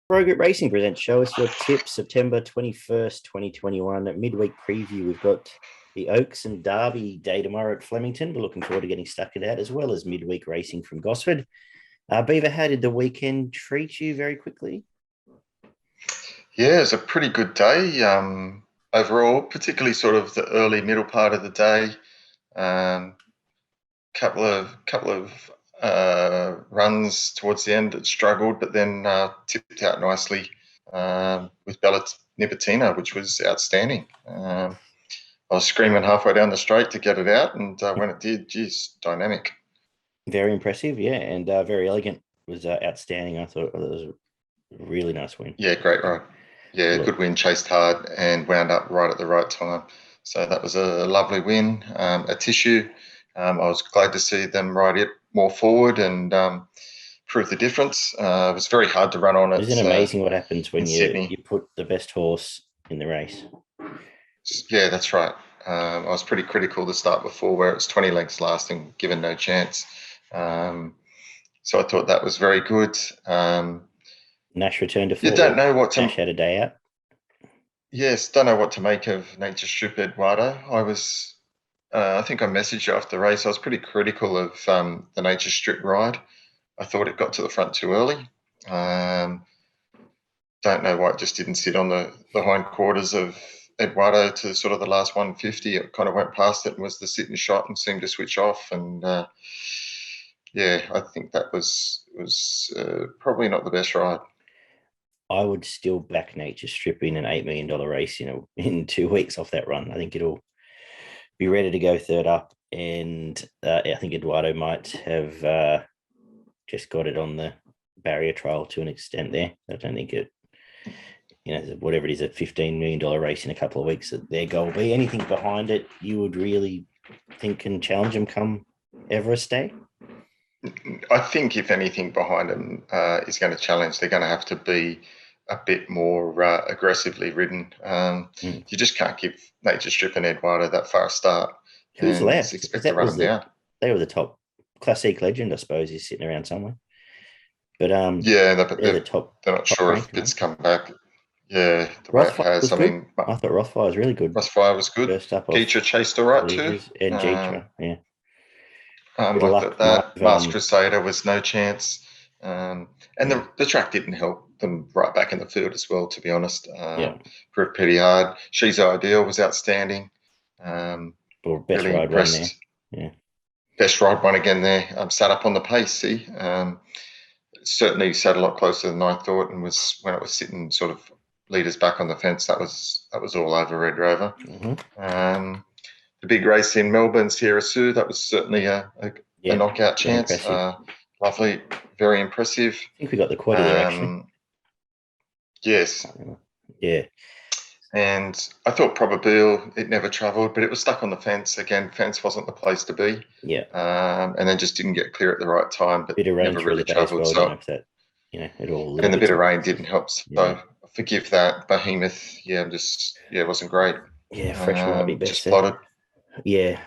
Pro Group Racing presents Show Us Your Tips, September 21st, 2021. At Midweek preview, we've got the Oaks and Derby day tomorrow at Flemington. We're looking forward to getting stuck at that, as well as midweek racing from Gosford. Beaver, how did the weekend treat you very quickly? Yeah, it's a pretty good day overall, particularly sort of the early middle part of the day. Couple of runs towards the end that struggled, but then tipped out nicely with Bella Nipotina, which was outstanding. I was screaming halfway down the straight to get it out, and when it did, geez, dynamic. Very impressive, yeah, and very elegant. It was outstanding. I thought it was a really nice win. Yeah, great ride. Yeah, good win, chased hard and wound up right at the right time. So that was a lovely win. A tissue. I was glad to see them ride it more forward and prove the difference. It was very hard to run on it. Isn't it amazing what happens when you Sydney. put the best horse in the race? Yeah, that's right. I was pretty critical the start before where it was 20 lengths last and given no chance. So I thought that was very good. Nash returned to You form. don't know what to... Nash had a day out. Yes, don't know what to make of Nature Strip Eduardo. I think I messaged you after the race. I was pretty critical of the Nature Strip ride. I thought it got to the front too early. Don't know why it just didn't sit on the hindquarters of Eduardo to sort of the last 150. It kind of went past it and was the sit and shot and seemed to switch off. And yeah, I think that was probably not the best ride. I would still back Nature Strip in an $8 million race, in 2 weeks off that run. I think it'll be ready to go third up. And I think Eduardo might have just got it on the barrier trial to an extent there. I don't think it, whatever it is, a $15 million race in a couple of weeks, that their goal will be. Anything behind it, you would really think can challenge them come Everest Day? I think if anything behind them is going to challenge, they're going to have to be a bit more aggressively ridden. You just can't give Nature Strip and Eduardo that far a start. Who's left? Expect to run them down. They were the top classic legend, I suppose. He's sitting around somewhere. But yeah, they're the top. They're not sure if it's come back. Yeah, the way it has. I mean, I thought Rothfire was really good. Rothfire was good. First up, Geetra chased all right too. And Geetra, yeah. I thought that Masked Crusader was no chance. And the track didn't help them right back in the field as well, to be honest. Proved pretty hard. She's Ideal was outstanding. Or best really ride impressed. One there. Yeah. Best ride one again there. Sat up on the pace, see. Certainly sat a lot closer than I thought, and was when it was sitting sort of leaders back on the fence, that was all over Red Rover. Mm-hmm. The big race in Melbourne, Sierra Sue, that was certainly a knockout chance. Lovely, very impressive. I think we got the quaddy there, actually. Yes. Yeah. And I thought Probabile, it never travelled, but it was stuck on the fence. Again, fence wasn't the place to be. Yeah. And then just didn't get clear at the right time, but never really travelled. Well, so, that, it all. And the bit of rain didn't help. So forgive that. Behemoth, it wasn't great. Yeah, fresh might be best. Just plotted. Yeah.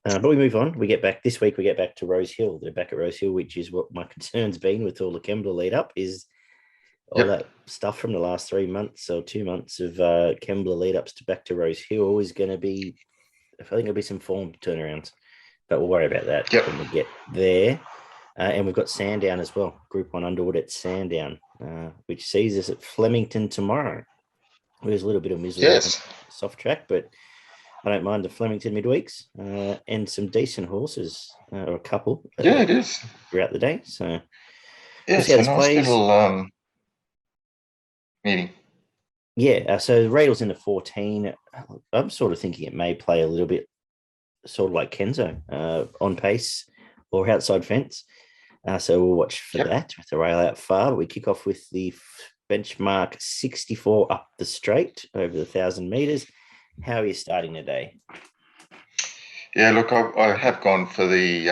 But we move on. We get back this week. We get back to Rose Hill. They're back at Rose Hill, which is what my concern's been with all the Kembla lead up, is all that stuff from the last 3 months or 2 months of Kembla lead ups to back to Rose Hill is going to be, I think there'll be some form turnarounds, but we'll worry about that when we get there. And we've got Sandown as well, Group 1 Underwood at Sandown, which sees us at Flemington tomorrow. There's a little bit of misery on soft track, but I don't mind the Flemington midweeks and some decent horses, or a couple. It is. Throughout the day. So, it's a nice little meeting. Yeah, so Radle's in the 14. I'm sort of thinking it may play a little bit sort of like Kenzo, on pace or outside fence. So we'll watch for that with the rail out far. But we kick off with the benchmark 64 up the straight over the 1,000 metres. How are you starting the day? Yeah, look, I have gone for the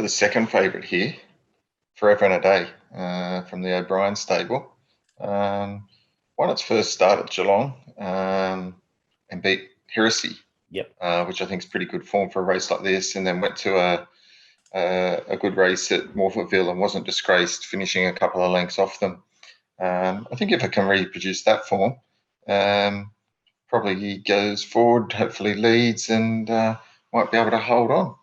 second favourite here, Forever and a Day, from the O'Brien stable. Won its first start at Geelong and beat Heresy, which I think is pretty good form for a race like this, and then went to a good race at Morphettville and wasn't disgraced, finishing a couple of lengths off them. I think if I can reproduce that form, probably he goes forward, hopefully leads, and might be able to hold on.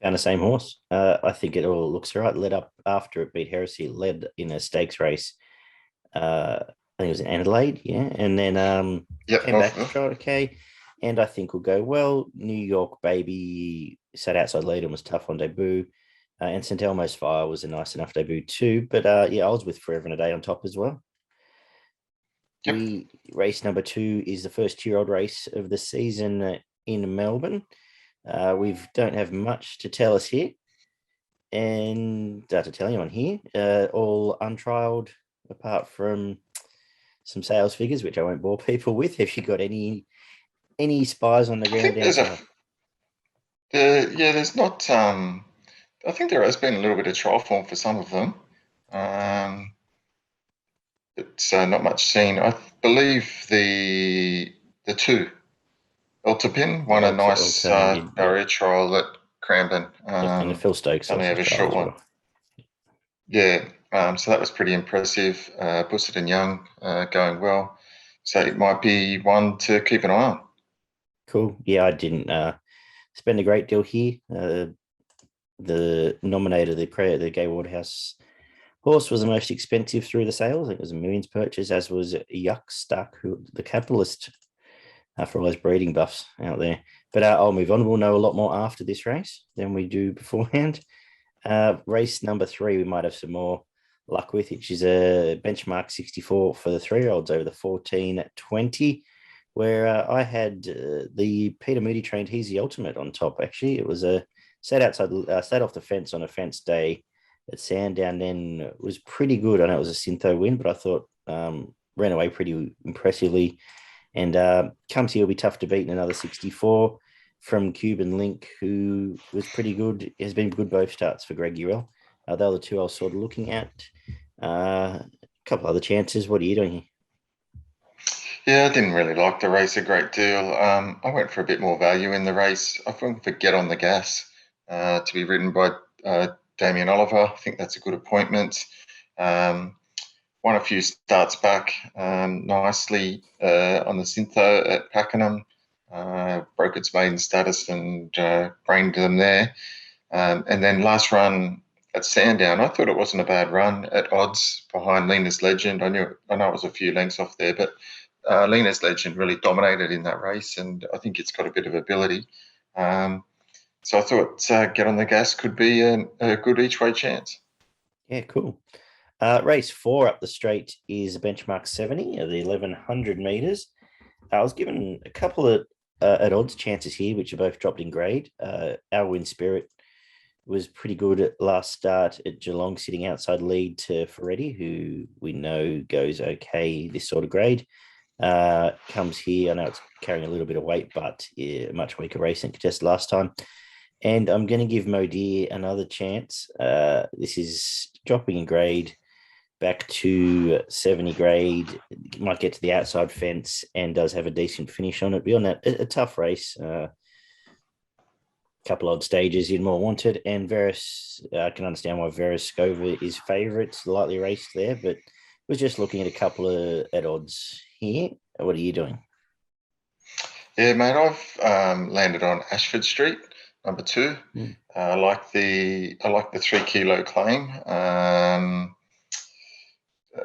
Found the same horse. I think it all looks right. Led up after it beat Heresy, led in a stakes race. I think it was in Adelaide, yeah, and then came back to try it okay, and I think will go well. New York Baby sat outside lead and was tough on debut, and St Elmo's Fire was a nice enough debut too. But yeah, I was with Forever and a Day on top as well. Yep. Race number 2 is the first year-old race of the season in Melbourne. We don't have much to tell us here, and to tell anyone here, all untrialed apart from some sales figures, which I won't bore people with. Have you got any spies on the ground down south? There's not. I think there has been a little bit of trial form for some of them. It's not much seen. I believe the two Ultapin won a nice barrier trial at Cranbourne. And the Phil Stokes only have a short one. Well. Yeah, so that was pretty impressive. Bussard and Young going well. So it might be one to keep an eye on. Cool. Yeah, I didn't spend a great deal here. The nominator, the Gay Waterhouse horse, was the most expensive through the sales. I think it was a millions purchase, as was Yuck Stuck, who the capitalist for all those breeding buffs out there. But I'll move on. We'll know a lot more after this race than we do beforehand. Race number 3, we might have some more luck with, which is a benchmark 64 for the 3-year-olds over the 14-20, where I had the Peter Moody trained He's the Ultimate on top. Actually, it was a sat off the fence on a fence day at Sandown. Then was pretty good. I know it was a Syntho win, but I thought ran away pretty impressively. And comes here will be tough to beat in another 64 from Cuban Link, who was pretty good. Has been good both starts for Greg Urell. They were the two I was sort of looking at. A couple other chances. What are you doing here? Yeah, I didn't really like the race a great deal. I went for a bit more value in the race. I went for Get on the Gas to be ridden by Damien Oliver. I think that's a good appointment. Won a few starts back nicely on the Syntho at Pakenham. Broke its maiden status and brained them there. And then last run at Sandown, I thought it wasn't a bad run at odds behind Lena's Legend. I know it was a few lengths off there, but Lena's Legend really dominated in that race, and I think it's got a bit of ability. So I thought Get on the Gas could be a good each-way chance. Yeah, cool. Race 4 up the straight is a benchmark 70 of the 1100 meters. I was given a couple of at odds chances here, which are both dropped in grade. Our Win Spirit was pretty good at last start at Geelong, sitting outside lead to Ferretti, who we know goes okay this sort of grade. Comes here. I know it's carrying a little bit of weight, but yeah, much weaker race than contested last time. And I'm going to give Modir another chance. This is dropping in grade back to 70 grade. Might get to the outside fence and does have a decent finish on it. Beyond that, a tough race. Couple odd stages in More Wanted, and Veris, I can understand why Veris Scova is favourite, lightly raced there, but was just looking at a couple of at odds here. What are you doing? Yeah, mate, I've landed on Ashford Street, number 2. I like the 3 kilo claim.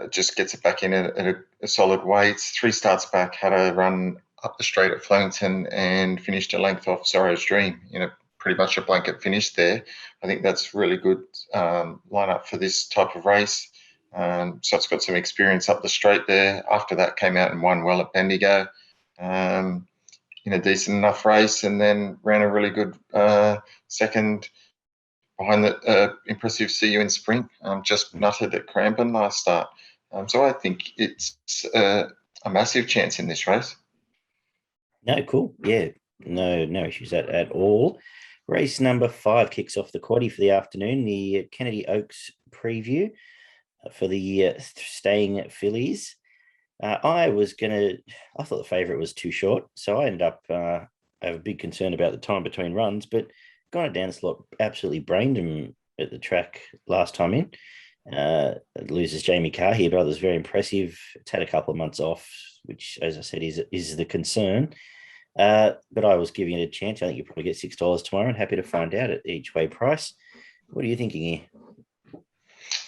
Just gets it back in at a solid weight. 3 starts back, had a run up the straight at Flemington and finished a length off Zorro's Dream in a pretty much a blanket finish there. I think that's really good lineup for this type of race. So it's got some experience up the straight there. After that, came out and won well at Bendigo in a decent enough race, and then ran a really good second behind the impressive See You in Spring. Just nutted at Cranbourne last start. So I think it's a massive chance in this race. No, cool. Yeah, no issues at all. Race number 5 kicks off the quaddie for the afternoon, the Kennedy Oaks preview for the staying fillies. I thought the favourite was too short, so I ended up, I have a big concern about the time between runs, but gone down a slot, absolutely brained him at the track last time in. Loses Jamie Carr here, but was very impressive. It's had a couple of months off, which, as I said, is the concern. But I was giving it a chance. I think you probably get $6 tomorrow, and happy to find out at each way price. What are you thinking here?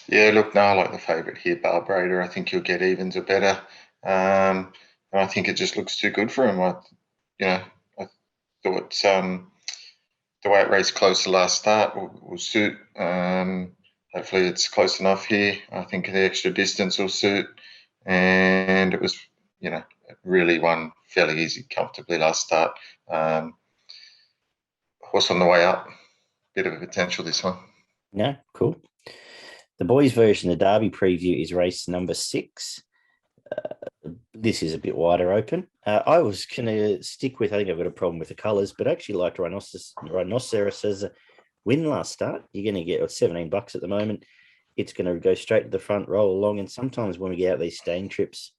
Yeah, look, no, I like the favourite here, Barbrader. I think you'll get evens or better. And I think it just looks too good for him. I thought the way it raced close to last start will suit. Hopefully it's close enough here. I think the extra distance will suit. And it was, it really won fairly easy, comfortably last start. Horse on the way up. Bit of a potential, this one. No, cool. The boys' version of the Derby preview is race number 6. This is a bit wider open. I was going to stick with, I think I've got a problem with the colours, but I actually liked Rhinoceros's win last start. You're going to get $17 at the moment. It's going to go straight to the front, roll along. And sometimes when we get out these staying trips,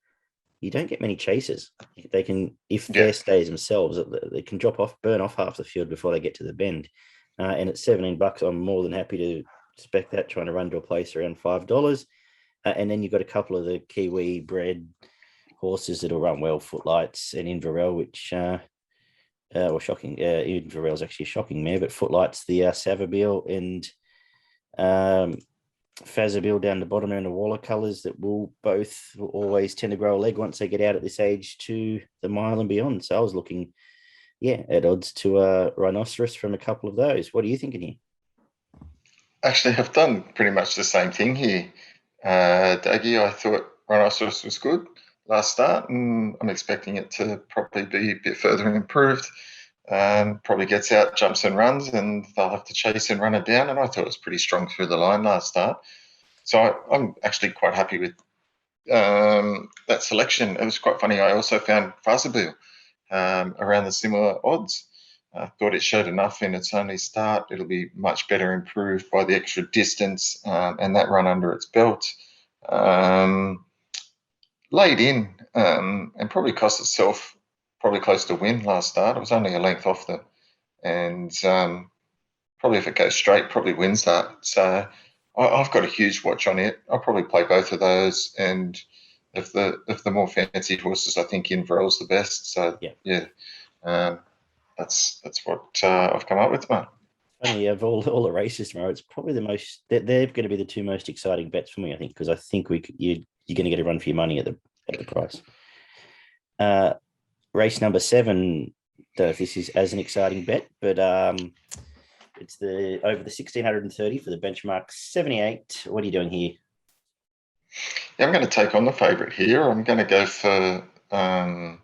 you don't get many chasers. They can, if fair stays themselves, they can burn off half the field before they get to the bend. And at $17, I'm more than happy to spec that, trying to run to a place around $5. And then you've got a couple of the Kiwi bred horses that'll run well, Footlights and Inverell, which shocking. Inverell's actually a shocking mare, but Footlights, the Savabeel and Fazabeel down the bottom and the Waller colours that will always tend to grow a leg once they get out at this age to the mile and beyond. So I was looking, at odds to Rhinoceros from a couple of those. What are you thinking here? Actually, I've done pretty much the same thing here. Daggy, I thought Rhinoceros was good last start, and I'm expecting it to probably be a bit further improved. Probably gets out, jumps and runs, and they'll have to chase and run it down. And I thought it was pretty strong through the line last start. So I'm actually quite happy with that selection. It was quite funny. I also found Fazabeel around the similar odds. I thought it showed enough in its only start. It'll be much better improved by the extra distance and that run under its belt. Laid in and probably cost itself probably close to win last start. It was only a length off them. And probably if it goes straight, probably wins that. So I've got a huge watch on it. I'll probably play both of those. And if the more fancied horses, I think Inverell's the best. So, that's what I've come up with, mate. Funny, of all the races tomorrow, it's probably the most. They're going to be the two most exciting bets for me, I think, because I think you're going to get a run for your money at the price. Race number 7. Don't know if this is as an exciting bet, but it's over the 1630 for the benchmark 78. What are you doing here? Yeah, I'm going to take on the favourite here. I'm going to go for. I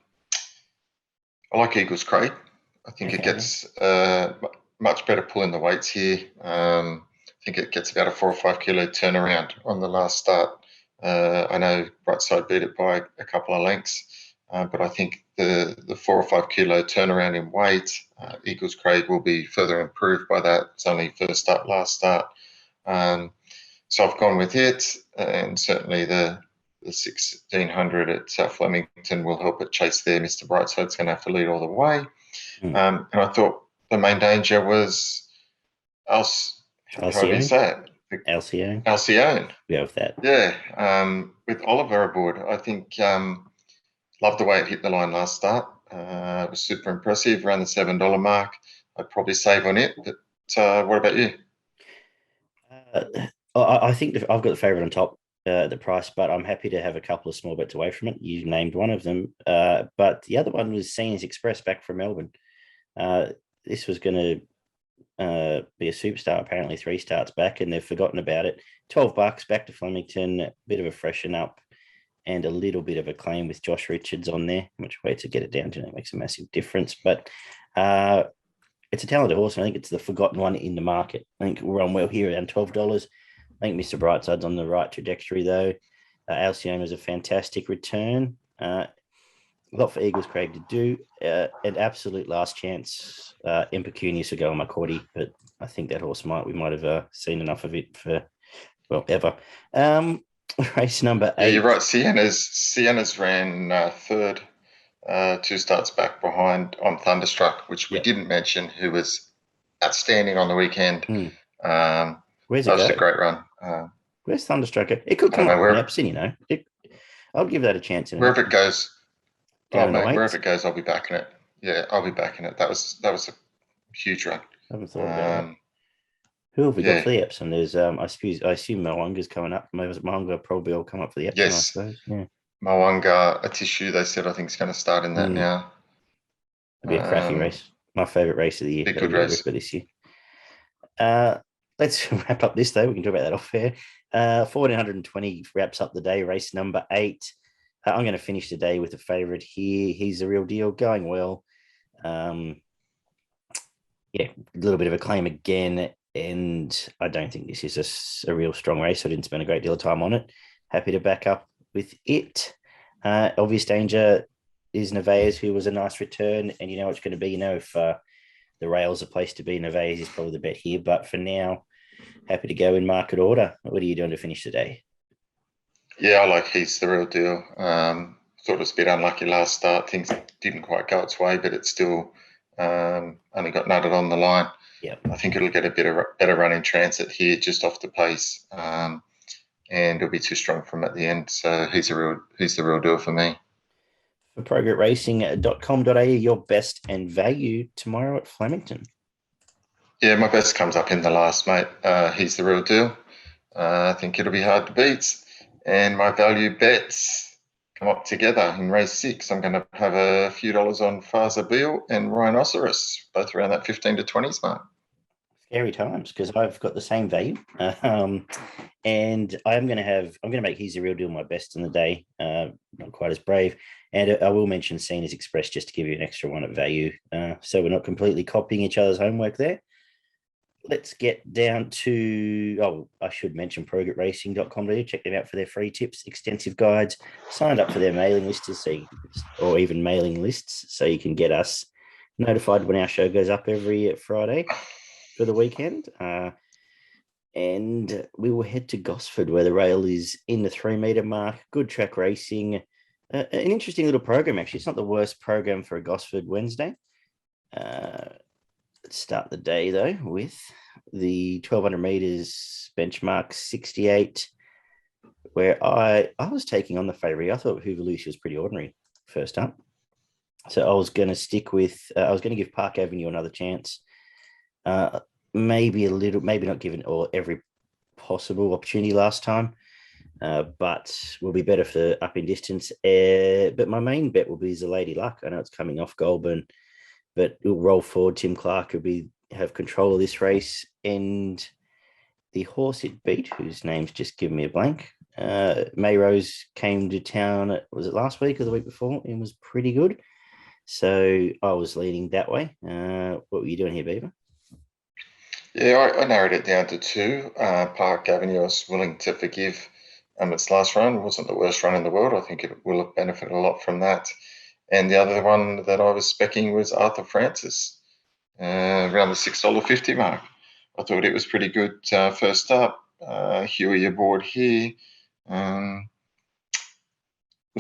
like Eagles Craig. I think it gets much better pulling the weights here. I think it gets about a 4 or 5 kilo turnaround on the last start. I know Brightside beat it by a couple of lengths, but I think the 4 or 5 kilo turnaround in weight, Eagles Craig will be further improved by that. It's only first start, last start. So I've gone with it, and certainly the 1600 at Flemington will help it chase there. Mr. Brightside's going to have to lead all the way. And I thought the main danger was how do you say it? Alcyone. Alcyone. Yeah, with that. Yeah. With Oliver aboard, I think loved the way it hit the line last start. It was super impressive, around the $7 mark. I'd probably save on it. But what about you? I think I've got the favourite on top, the price, but I'm happy to have a couple of small bets away from it. You named one of them, but the other one was Scenes Express back from Melbourne. This was going to be a superstar, apparently 3 starts back, and they've forgotten about it. $12 back to Flemington, a bit of a freshen up and a little bit of a claim with Josh Richards on there. Much way to get it down to it makes a massive difference, but it's a talented horse, and I think it's the forgotten one in the market. I think we'll run well here around $12. I think Mr. Brightside's on the right trajectory, though. Alcyone was a fantastic return. A lot for Eagles Craig to do. An absolute last chance. Impecunious to go on McCordy, but I think that horse we might have seen enough of it for, ever. Race number 8. Yeah, you're right. Sienna's ran third, 2 starts back behind on Thunderstruck, which we didn't mention, who was outstanding on the weekend. Where's that it was go? a great run. Where's Thunderstruck? It could I don't come know, up in Epsom, I'll give that a chance in wherever it goes. down Oh, in the mate, wherever weights. it goes, I'll be backing it. Yeah, I'll be backing it. That was a huge run. I haven't thought about that. Who have we got for the Epsom? There's I assume Mowanga's coming up. Maybe Moanga probably will come up for the Epsom, I Yes. suppose. Yeah. Moanga, a tissue, they said, I think is going to start in that now. It'll be a cracking race. My favourite race of the year. Be a good race. This year. Let's wrap up this though. We can talk about that off air. 1420 wraps up the day, race number 8. I'm going to finish the day with a favourite here. He's the real deal, going well. A little bit of a claim again, and I don't think this is a real strong race. I didn't spend a great deal of time on it. Happy to back up with it. Obvious danger is Nevaeh's, who was a nice return, and you know it's going to be. If the rail's a place to be, Nevaeh's is probably the bet here. But for now, happy to go in market order. What are you doing to finish the day? Yeah, I like He's the Real Deal. Thought it was a bit unlucky last start. Things didn't quite go its way, but it still only got nutted on the line. Yeah, I think it'll get a better run in transit here, just off the pace, and it'll be too strong for him at the end. So he's the real deal for me. For progretracing.com.au, your best and value tomorrow at Flemington. Yeah, my best comes up in the last, mate. He's the real deal. I think it'll be hard to beat. And my value bets come up together in race 6. I'm going to have a few dollars on Faza Beal and Rhinoceros, both around that 15 to 20s mark. Scary times, because I've got the same value. And I'm going to make He's the Real Deal my best in the day. Not quite as brave. And I will mention Cena's Express just to give you an extra one at value. So we're not completely copying each other's homework there. Let's get down to, I should mention progretracing.com.au. Check them out for their free tips, extensive guides. Signed up for their mailing list or even mailing lists, so you can get us notified when our show goes up every Friday for the weekend. And we will head to Gosford, where the rail is in the 3 metre mark. Good track racing. An interesting little program, actually. It's not the worst program for a Gosford Wednesday. Let's start the day, though, with the 1,200 metres benchmark 68, where I was taking on the favourite. I thought Hoover Lucy was pretty ordinary first up. So I was going to stick with, I was going to give Park Avenue another chance. Maybe not given every possible opportunity last time, but will be better for up in distance. But my main bet will be the Lady Luck. I know it's coming off Goulburn, but it'll roll forward. Tim Clark will have control of this race, and the horse it beat, whose name's just given me a blank. Mayrose came to town. Was it last week or the week before? And was pretty good. So I was leaning that way. What were you doing here, Beaver? Yeah, I narrowed it down to 2. Park Avenue, I was willing to forgive its last run. It wasn't the worst run in the world. I think it will have benefited a lot from that. And the other one that I was speccing was Arthur Francis, around the $6.50 mark. I thought it was pretty good first up. Huey aboard here. Was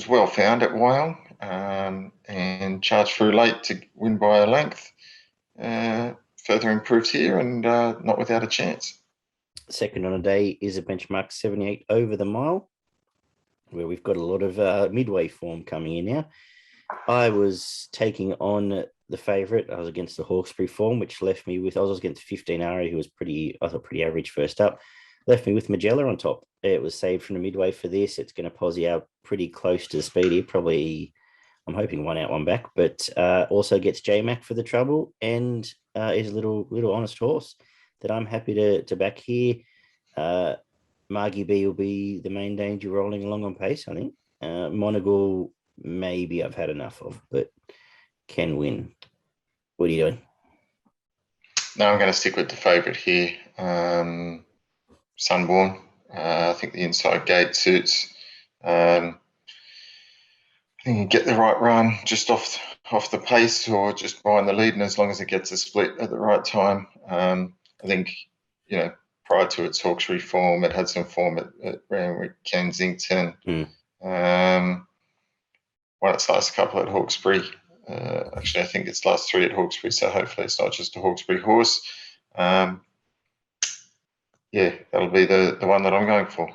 well found at Wyong, and charged through late to win by a length. Further improved here, and not without a chance. Second on a day is a benchmark 78 over the mile, where we've got a lot of midway form coming in now. I was taking on the favourite. I was against the Hawkesbury form, which left me with, I was against 15 Ari, who was pretty average first up. Left me with Magella on top. It was saved from the midway for this. It's going to posse out pretty close to the speedy. Probably, I'm hoping 1 out, 1 back, but also gets J-Mac for the trouble, and is a little honest horse that I'm happy to back here. Margie B will be the main danger rolling along on pace, I think. Monagle, maybe I've had enough of, but can win. What are you doing? No, I'm going to stick with the favourite here, Sunborn. I think the inside gate suits. I think you get the right run just off the pace, or just behind the lead, and as long as it gets a split at the right time. I think, prior to its Hawkesbury form, it had some form at Randwick, Kensington. Won its last couple at Hawkesbury. Actually, I think its last 3 at Hawkesbury, so hopefully it's not just a Hawkesbury horse. Yeah, that'll be the one that I'm going for.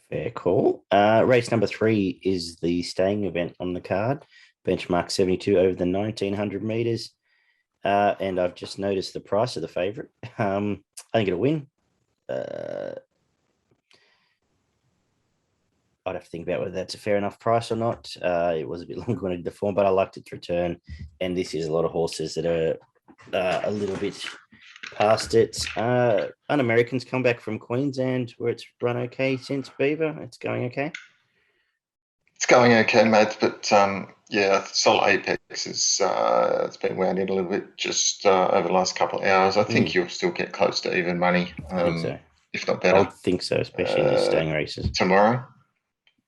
Fair call. Race number 3 is the staying event on the card. Benchmark 72 over the 1900 meters. And I've just noticed the price of the favorite. I think it'll win. I'd have to think about whether that's a fair enough price or not. It was a bit longer when I did the form, but I liked its return. And this is a lot of horses that are a little bit past it. Un-Americans come back from Queensland where it's run okay since Beaver. It's going okay. It's going okay, mate. But Sol Apex is it's been wound in a little bit just over the last couple of hours. I think you'll still get close to even money. I think so. If not better. I would think so, especially in these staying races. Tomorrow.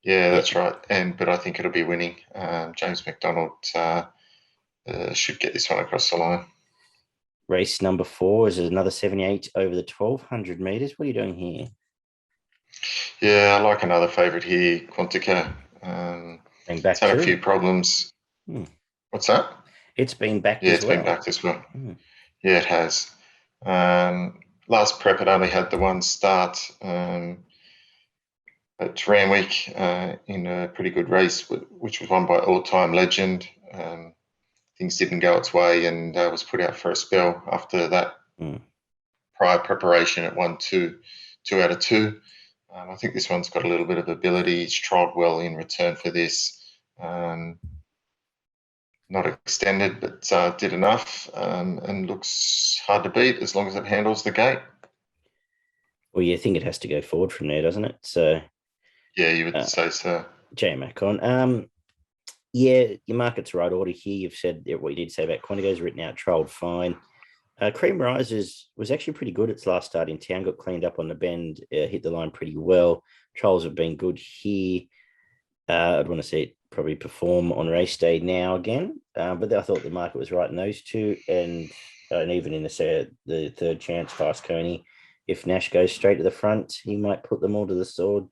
Yeah, that's right. But I think it'll be winning. James McDonald should get this one across the line. Race number 4 is another 78 over the 1200 meters. What are you doing here? Yeah, I like another favourite here, Quantico. It's had a few problems. What's that? It's been backed as well. Yeah, it's been backed as well. Yeah, it has. Last prep, it only had the one start at Randwick in a pretty good race, which was won by all-time legend. Things didn't go its way and was put out for a spell after that prior preparation. It won two out of 2. I think this one's got a little bit of ability. It's trialled well in return for this. Not extended, but did enough and looks hard to beat as long as it handles the gate. Well, you think it has to go forward from there, doesn't it? So, yeah, you would say so. J-Mac on. Yeah, your market's right order here. You've said what you did say about Quantico's written out, trialled fine. Cream Rises was actually pretty good its last start in town, got cleaned up on the bend, hit the line pretty well. Trials have been good here. I'd want to see it probably perform on race day now again. But I thought the market was right in those two. And even in the third chance, Fast Coney, if Nash goes straight to the front, he might put them all to the sword,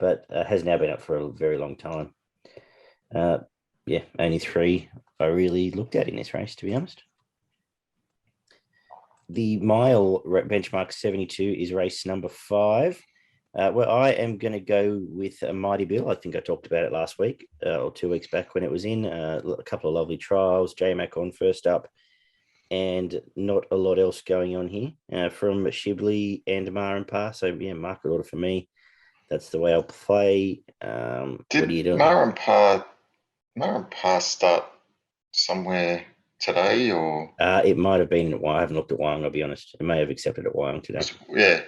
but has now been up for a very long time. Only 3 I really looked at in this race, to be honest. The mile benchmark 72 is race number 5. Well, I am going to go with a Mighty Bill. I think I talked about it last week or 2 weeks back when it was in. A couple of lovely trials. J-Mac on first up, and not a lot else going on here from Shibley and Mar and Pa. So, yeah, market order for me. That's the way I'll play. What are you doing? Mar and Pa start somewhere today, or it might have been at Wyong. I haven't looked at Wyong, I'll be honest. It may have accepted at Wyong today. Yeah,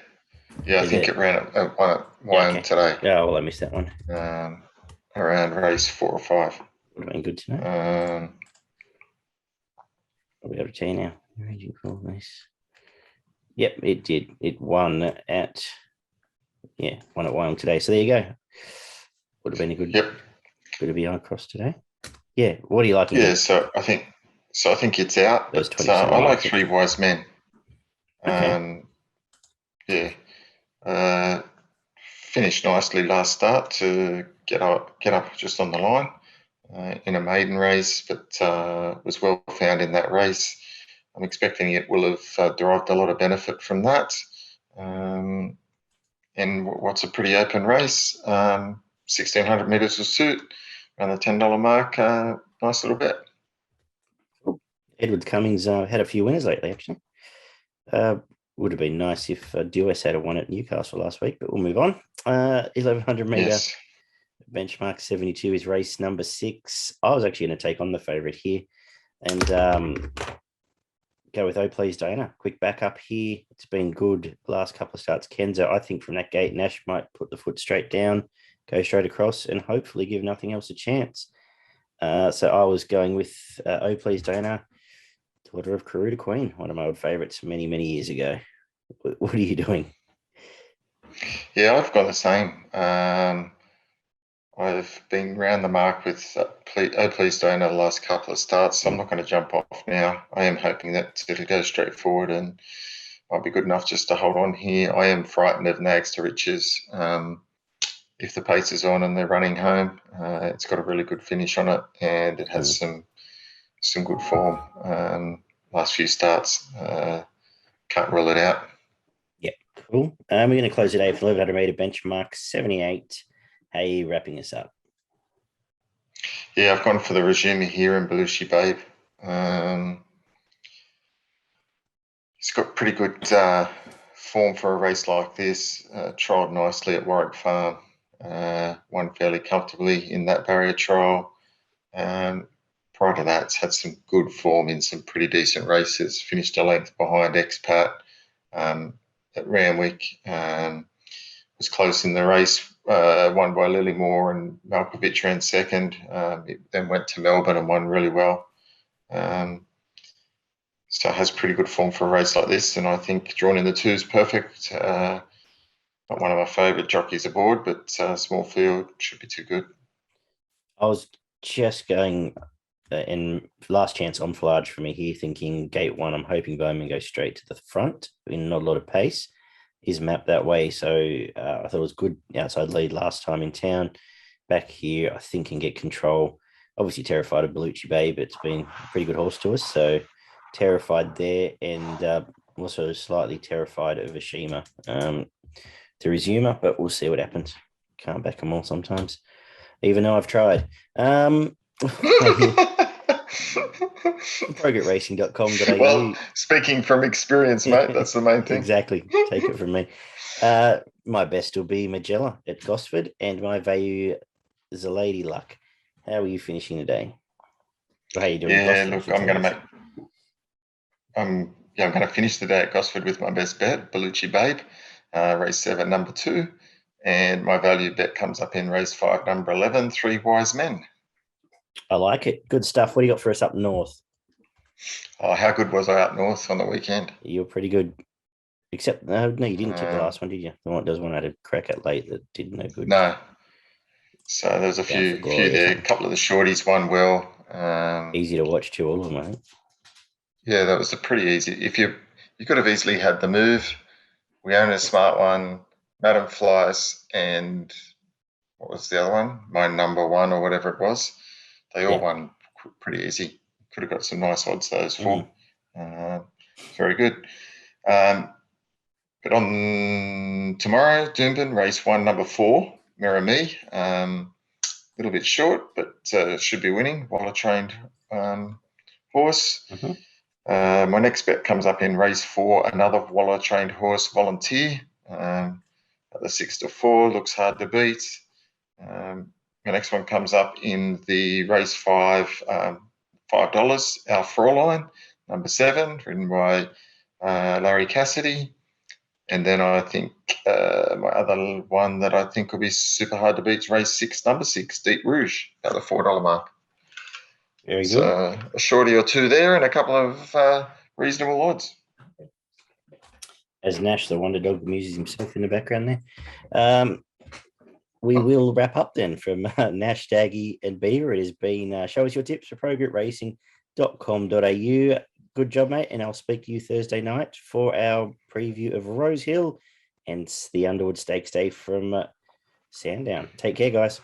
I think it ran at Wyong today. Yeah, well, I missed that one. Around race 4 or 5. Would have been good to know. I'll be able to tell you now. Raging for this. Yep, it did. It won at Wyong today. So there you go. Would have been a good bit of behind cross today. Yeah. What are you liking? Yeah, so I think it's out. But, I like 3 Wise Men. Okay. Finished nicely last start to get up just on the line in a maiden race, but was well found in that race. I'm expecting it will have derived a lot of benefit from that. And what's a pretty open race, 1,600 metres of suit, around the $10 mark. Nice little bet. Cool. Edward Cummings had a few winners lately, actually. Would have been nice if Dues had a one at Newcastle last week, but we'll move on. 1,100 metre benchmark 72 is race number 6. I was actually going to take on the favourite here and go with Oh Please Diana. Quick backup here. It's been good last couple of starts. Kenzo, I think from that gate, Nash might put the foot straight down, go straight across, and hopefully give nothing else a chance. So I was going with Oh Please Diana, daughter of Karuta Queen, one of my old favourites many, many years ago. What are you doing? Yeah, I've got the same. I've been round the mark with Oh Please Diana the last couple of starts, so I'm not going to jump off now. I am hoping that it'll go straight forward and might be good enough just to hold on here. I am frightened of Nags to Riches. If the pace is on and they're running home, it's got a really good finish on it, and it has some good form. Last few starts, can't rule it out. Yeah, cool. We're going to close today for 1100 meter benchmark 78. How are you wrapping us up? Yeah, I've gone for the Regime here in Belushi Babe. He's got pretty good form for a race like this. Trialled nicely at Warwick Farm. Won fairly comfortably in that barrier trial. Prior to that, it's had some good form in some pretty decent races. Finished a length behind Expat at Randwick. Was close in the race, won by Lily Moore, and Malkovich ran second. It then went to Melbourne and won really well. So it has pretty good form for a race like this, and I think drawn in the two is perfect. Not one of my favourite jockeys aboard, but small field should be too good. I was just going in last chance enfilade for me here, thinking gate one, I'm hoping Bowman goes straight to the front in not a lot of pace. Is mapped that way. So I thought it was good outside lead last time in town. Back here, I think can get control. Obviously terrified of Belushi Babe. It's been a pretty good horse to us. So terrified there, and also slightly terrified of Ashima to resume her, but we'll see what happens. Can't back them all sometimes, even though I've tried. ProGetRacing.com.au. Well, speaking from experience, mate, that's the main thing. Exactly. Take it from me. My best will be Magella at Gosford, and my value is a Lady Luck. How are you finishing today? How are you doing? Yeah, look, I'm going to finish the day at Gosford with my best bet, Belushi Babe, race 7, number 2, and my value bet comes up in race 5, number 11, 3 Wise Men. I like it. Good stuff. What do you got for us up north? Oh, how good was I up north on the weekend? You're pretty good. Except, no, you didn't tip the last one, did you? There's one I had a crack at late that did no good. No. So there's a few there. A couple of the shorties won well. Easy to watch too, all of them, I think. Yeah, that was a pretty easy. If you could have easily had the move. We own a smart one, Madam Flies, and what was the other one? My number one or whatever it was. They all won pretty easy. Could have got some nice odds, those four. Very good. But on tomorrow, Doomben, race 1, number 4, Mirror Me. A little bit short, but should be winning. Waller-trained horse. My next bet comes up in race 4, another Waller-trained horse, Volunteer. At the 6 to 4, looks hard to beat. My next one comes up in the race 5, $5, Our Fraulein, number 7, ridden by Larry Cassidy. And then I think my other one that I think will be super hard to beat is race 6, number 6, Deep Rouge, at the $4 mark. Very good. A shorty or two there and a couple of reasonable odds. As Nash, the wonder dog, amuses himself in the background there. We will wrap up then from Nash, Daggy, and Beaver. It has been show us your tips for ProGetRacing.com.au. Good job, mate. And I'll speak to you Thursday night for our preview of Rose Hill and the Underwood Stakes Day from Sandown. Take care, guys.